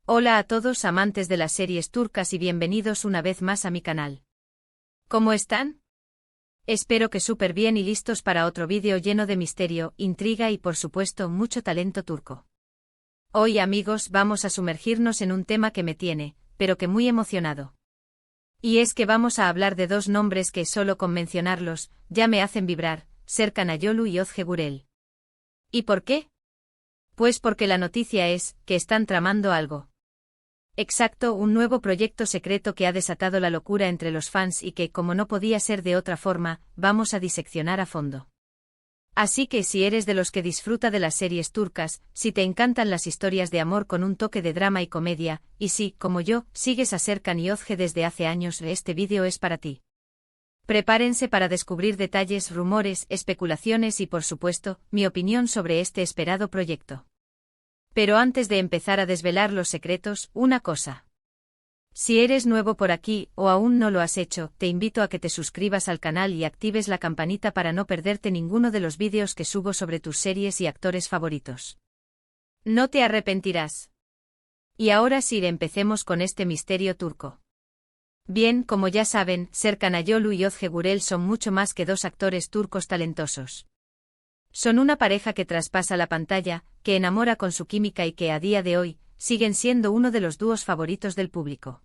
Hola a todos amantes de las series turcas y bienvenidos una vez más a mi canal. ¿Cómo están? Espero que súper bien y listos para otro vídeo lleno de misterio, intriga y por supuesto mucho talento turco. Hoy amigos vamos a sumergirnos en un tema que me tiene, pero que muy emocionado. Y es que vamos a hablar de dos nombres que solo con mencionarlos, ya me hacen vibrar, Serkan Ayolu y Özge Gürel. ¿Y por qué? Pues porque la noticia es, que están tramando algo. Exacto, un nuevo proyecto secreto que ha desatado la locura entre los fans y que, como no podía ser de otra forma, vamos a diseccionar a fondo. Así que si eres de los que disfruta de las series turcas, si te encantan las historias de amor con un toque de drama y comedia, y si, como yo, sigues a Serkan y Özge desde hace años, este vídeo es para ti. Prepárense para descubrir detalles, rumores, especulaciones y por supuesto, mi opinión sobre este esperado proyecto. Pero antes de empezar a desvelar los secretos, una cosa. Si eres nuevo por aquí o aún no lo has hecho, te invito a que te suscribas al canal y actives la campanita para no perderte ninguno de los vídeos que subo sobre tus series y actores favoritos. No te arrepentirás. Y ahora sí, empecemos con este misterio turco. Bien, como ya saben, Serkan Ayolu y Özge Gürel son mucho más que dos actores turcos talentosos. Son una pareja que traspasa la pantalla, que enamora con su química y que a día de hoy, siguen siendo uno de los dúos favoritos del público.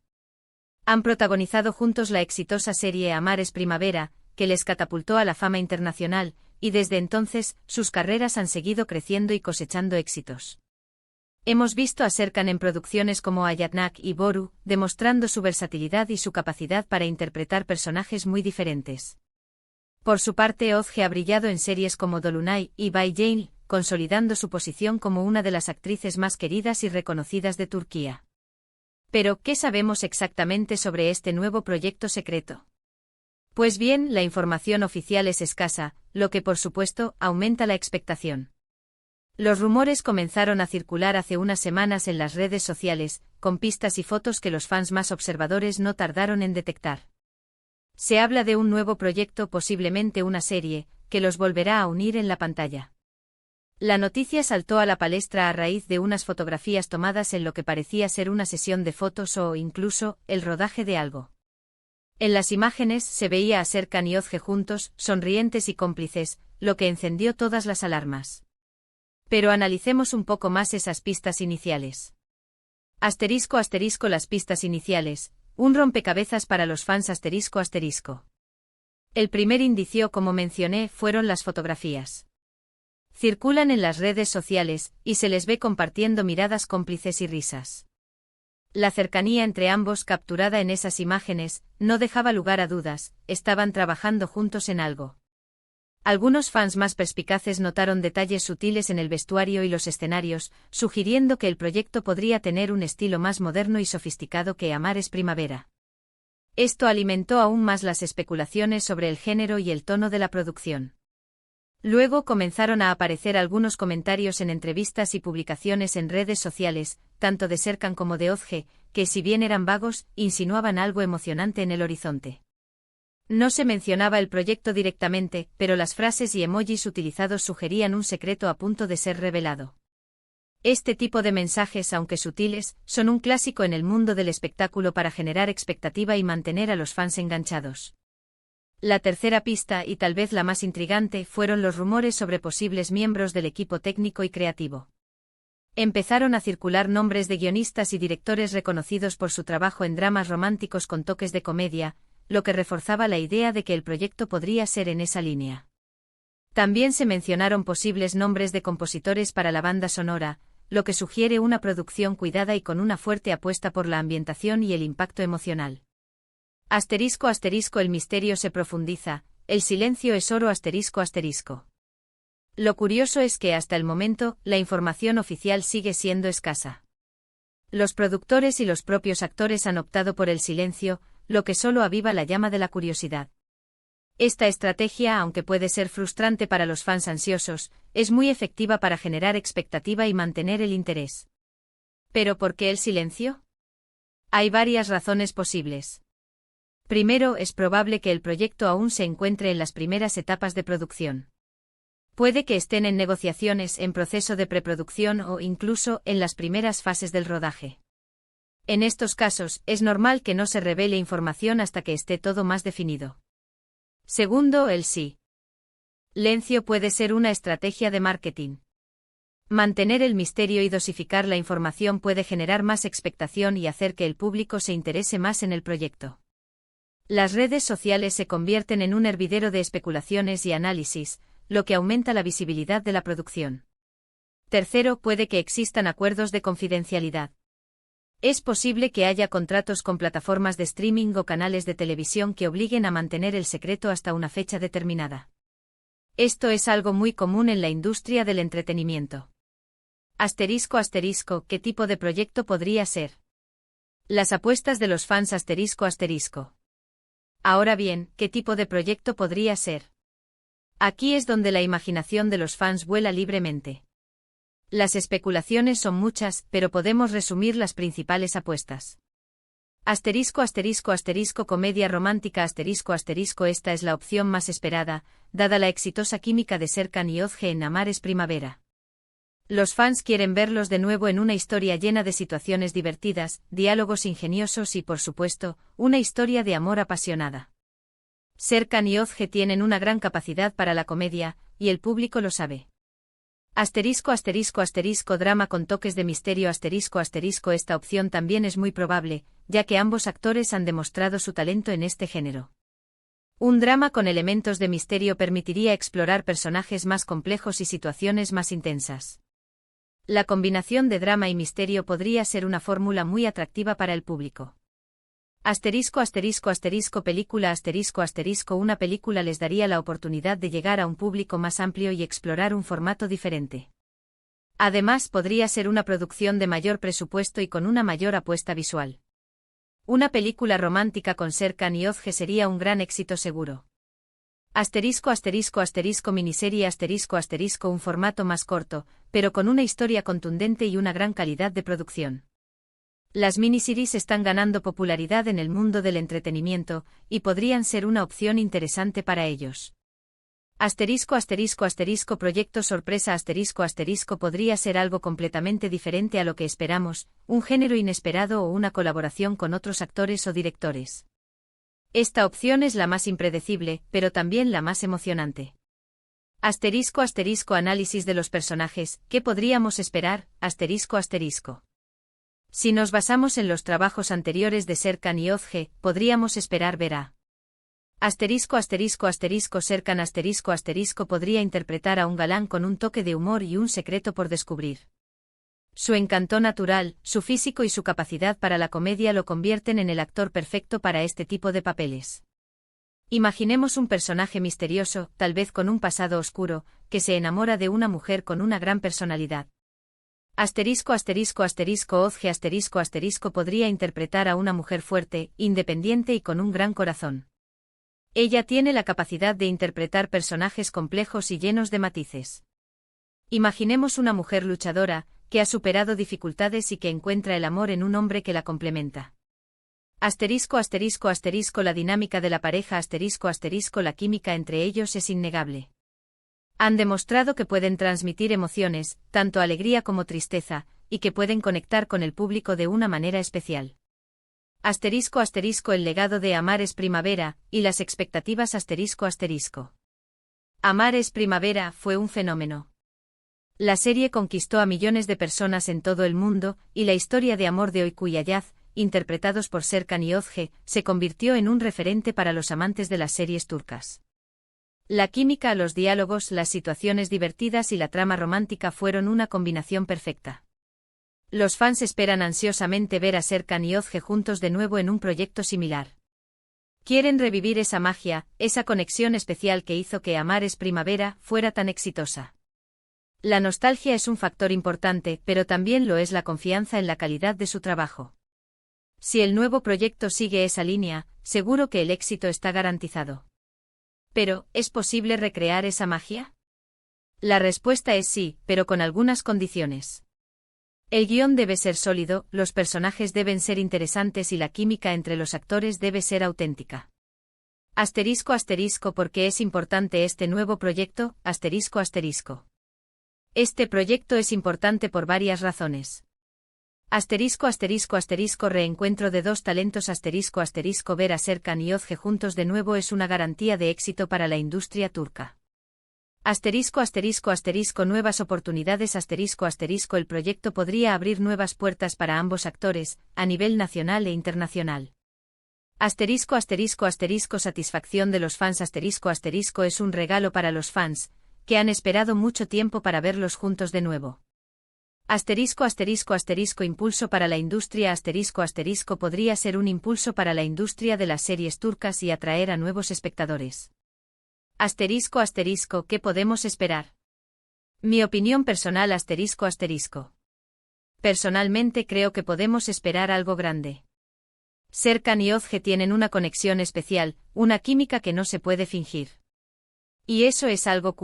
Han protagonizado juntos la exitosa serie Amar es Primavera, que les catapultó a la fama internacional, y desde entonces, sus carreras han seguido creciendo y cosechando éxitos. Hemos visto a Serkan en producciones como Ayatnak y Boru, demostrando su versatilidad y su capacidad para interpretar personajes muy diferentes. Por su parte, Özge ha brillado en series como Dolunay y Bay Jane, consolidando su posición como una de las actrices más queridas y reconocidas de Turquía. Pero, ¿qué sabemos exactamente sobre este nuevo proyecto secreto? Pues bien, la información oficial es escasa, lo que por supuesto, aumenta la expectación. Los rumores comenzaron a circular hace unas semanas en las redes sociales, con pistas y fotos que los fans más observadores no tardaron en detectar. Se habla de un nuevo proyecto, posiblemente una serie, que los volverá a unir en la pantalla. La noticia saltó a la palestra a raíz de unas fotografías tomadas en lo que parecía ser una sesión de fotos o, incluso, el rodaje de algo. En las imágenes se veía a Serkan y Özge juntos, sonrientes y cómplices, lo que encendió todas las alarmas. Pero analicemos un poco más esas pistas iniciales. Asterisco las pistas iniciales. Un rompecabezas para los fans ***. El primer indicio, como mencioné, fueron las fotografías. Circulan en las redes sociales, y se les ve compartiendo miradas cómplices y risas. La cercanía entre ambos capturada en esas imágenes, no dejaba lugar a dudas, estaban trabajando juntos en algo. Algunos fans más perspicaces notaron detalles sutiles en el vestuario y los escenarios, sugiriendo que el proyecto podría tener un estilo más moderno y sofisticado que Amar es Primavera. Esto alimentó aún más las especulaciones sobre el género y el tono de la producción. Luego comenzaron a aparecer algunos comentarios en entrevistas y publicaciones en redes sociales, tanto de Serkan como de Özge, que si bien eran vagos, insinuaban algo emocionante en el horizonte. No se mencionaba el proyecto directamente, pero las frases y emojis utilizados sugerían un secreto a punto de ser revelado. Este tipo de mensajes, aunque sutiles, son un clásico en el mundo del espectáculo para generar expectativa y mantener a los fans enganchados. La tercera pista, y tal vez la más intrigante, fueron los rumores sobre posibles miembros del equipo técnico y creativo. Empezaron a circular nombres de guionistas y directores reconocidos por su trabajo en dramas románticos con toques de comedia, lo que reforzaba la idea de que el proyecto podría ser en esa línea. También se mencionaron posibles nombres de compositores para la banda sonora, lo que sugiere una producción cuidada y con una fuerte apuesta por la ambientación y el impacto emocional. ***, el misterio se profundiza, el silencio es oro ***. Lo curioso es que hasta el momento, la información oficial sigue siendo escasa. Los productores y los propios actores han optado por el silencio, lo que solo aviva la llama de la curiosidad. Esta estrategia, aunque puede ser frustrante para los fans ansiosos, es muy efectiva para generar expectativa y mantener el interés. ¿Pero por qué el silencio? Hay varias razones posibles. Primero, es probable que el proyecto aún se encuentre en las primeras etapas de producción. Puede que estén en negociaciones, en proceso de preproducción o incluso en las primeras fases del rodaje. En estos casos, es normal que no se revele información hasta que esté todo más definido. Segundo, el silencio puede ser una estrategia de marketing. Mantener el misterio y dosificar la información puede generar más expectación y hacer que el público se interese más en el proyecto. Las redes sociales se convierten en un hervidero de especulaciones y análisis, lo que aumenta la visibilidad de la producción. Tercero, puede que existan acuerdos de confidencialidad. Es posible que haya contratos con plataformas de streaming o canales de televisión que obliguen a mantener el secreto hasta una fecha determinada. Esto es algo muy común en la industria del entretenimiento. Asterisco, ¿qué tipo de proyecto podría ser? Las apuestas de los fans asterisco. Ahora bien, ¿qué tipo de proyecto podría ser? Aquí es donde la imaginación de los fans vuela libremente. Las especulaciones son muchas, pero podemos resumir las principales apuestas. Asterisco, comedia romántica asterisco, esta es la opción más esperada, dada la exitosa química de Serkan y Özge en Amar es primavera. Los fans quieren verlos de nuevo en una historia llena de situaciones divertidas, diálogos ingeniosos y, por supuesto, una historia de amor apasionada. Serkan y Özge tienen una gran capacidad para la comedia, y el público lo sabe. Asterisco, drama con toques de misterio asterisco, esta opción también es muy probable, ya que ambos actores han demostrado su talento en este género. Un drama con elementos de misterio permitiría explorar personajes más complejos y situaciones más intensas. La combinación de drama y misterio podría ser una fórmula muy atractiva para el público. Asterisco, película asterisco, una película les daría la oportunidad de llegar a un público más amplio y explorar un formato diferente. Además, podría ser una producción de mayor presupuesto y con una mayor apuesta visual. Una película romántica con Serkan y Özge sería un gran éxito seguro. Asterisco, miniserie asterisco, un formato más corto, pero con una historia contundente y una gran calidad de producción. Las miniseries están ganando popularidad en el mundo del entretenimiento, y podrían ser una opción interesante para ellos. Asterisco, proyecto sorpresa asterisco, podría ser algo completamente diferente a lo que esperamos, un género inesperado o una colaboración con otros actores o directores. Esta opción es la más impredecible, pero también la más emocionante. Asterisco, análisis de los personajes, ¿qué podríamos esperar? Asterisco. Si nos basamos en los trabajos anteriores de Serkan y Özge, podríamos esperar ver a Asterisco, Serkan podría interpretar a un galán con un toque de humor y un secreto por descubrir. Su encanto natural, su físico y su capacidad para la comedia lo convierten en el actor perfecto para este tipo de papeles. Imaginemos un personaje misterioso, tal vez con un pasado oscuro, que se enamora de una mujer con una gran personalidad. Asterisco, Özge podría interpretar a una mujer fuerte, independiente y con un gran corazón. Ella tiene la capacidad de interpretar personajes complejos y llenos de matices. Imaginemos una mujer luchadora, que ha superado dificultades y que encuentra el amor en un hombre que la complementa. Asterisco, la dinámica de la pareja asterisco, la química entre ellos es innegable. Han demostrado que pueden transmitir emociones, tanto alegría como tristeza, y que pueden conectar con el público de una manera especial. Asterisco, el legado de Amar es primavera, y las expectativas asterisco. Amar es primavera fue un fenómeno. La serie conquistó a millones de personas en todo el mundo, y la historia de amor de Öykü y Ayaz, interpretados por Serkan y Özge, se convirtió en un referente para los amantes de las series turcas. La química, los diálogos, las situaciones divertidas y la trama romántica fueron una combinación perfecta. Los fans esperan ansiosamente ver a Serkan y Özge juntos de nuevo en un proyecto similar. Quieren revivir esa magia, esa conexión especial que hizo que Amar es primavera fuera tan exitosa. La nostalgia es un factor importante, pero también lo es la confianza en la calidad de su trabajo. Si el nuevo proyecto sigue esa línea, seguro que el éxito está garantizado. Pero, ¿es posible recrear esa magia? La respuesta es sí, pero con algunas condiciones. El guión debe ser sólido, los personajes deben ser interesantes y la química entre los actores debe ser auténtica. Asterisco, ¿por qué es importante este nuevo proyecto? Asterisco. Este proyecto es importante por varias razones. Reencuentro de dos talentos ver a Serkan y Özge juntos de nuevo es una garantía de éxito para la industria turca. Nuevas oportunidades el proyecto podría abrir nuevas puertas para ambos actores, a nivel nacional e internacional. Satisfacción de los fans es un regalo para los fans, que han esperado mucho tiempo para verlos juntos de nuevo. Impulso para la industria podría ser un impulso para la industria de las series turcas y atraer a nuevos espectadores. ¿Qué podemos esperar? Mi opinión personal Personalmente creo que podemos esperar algo grande. Serkan y Özge tienen una conexión especial, una química que no se puede fingir. Y eso es algo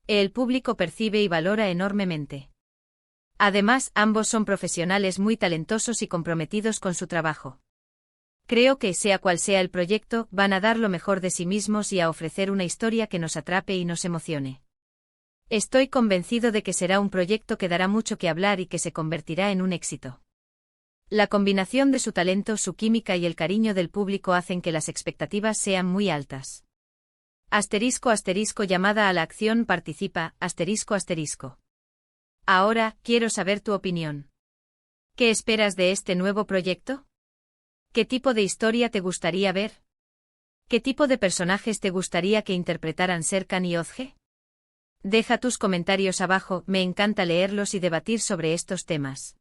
que el público percibe y valora enormemente. Además, ambos son profesionales muy talentosos y comprometidos con su trabajo. Creo que, sea cual sea el proyecto, van a dar lo mejor de sí mismos y a ofrecer una historia que nos atrape y nos emocione. Estoy convencido de que será un proyecto que dará mucho que hablar y que se convertirá en un éxito. La combinación de su talento, su química y el cariño del público hacen que las expectativas sean muy altas. Llamada a la acción participa, Ahora, quiero saber tu opinión. ¿Qué esperas de este nuevo proyecto? ¿Qué tipo de historia te gustaría ver? ¿Qué tipo de personajes te gustaría que interpretaran Serkan y Özge? Deja tus comentarios abajo, me encanta leerlos y debatir sobre estos temas.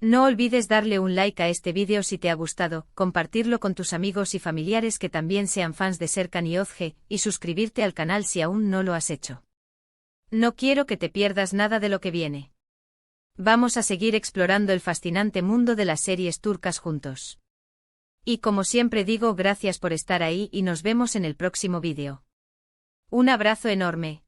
No olvides darle un like a este vídeo si te ha gustado, compartirlo con tus amigos y familiares que también sean fans de Serkan y Özge, y suscribirte al canal si aún no lo has hecho. No quiero que te pierdas nada de lo que viene. Vamos a seguir explorando el fascinante mundo de las series turcas juntos. Y como siempre digo, gracias por estar ahí y nos vemos en el próximo vídeo. Un abrazo enorme.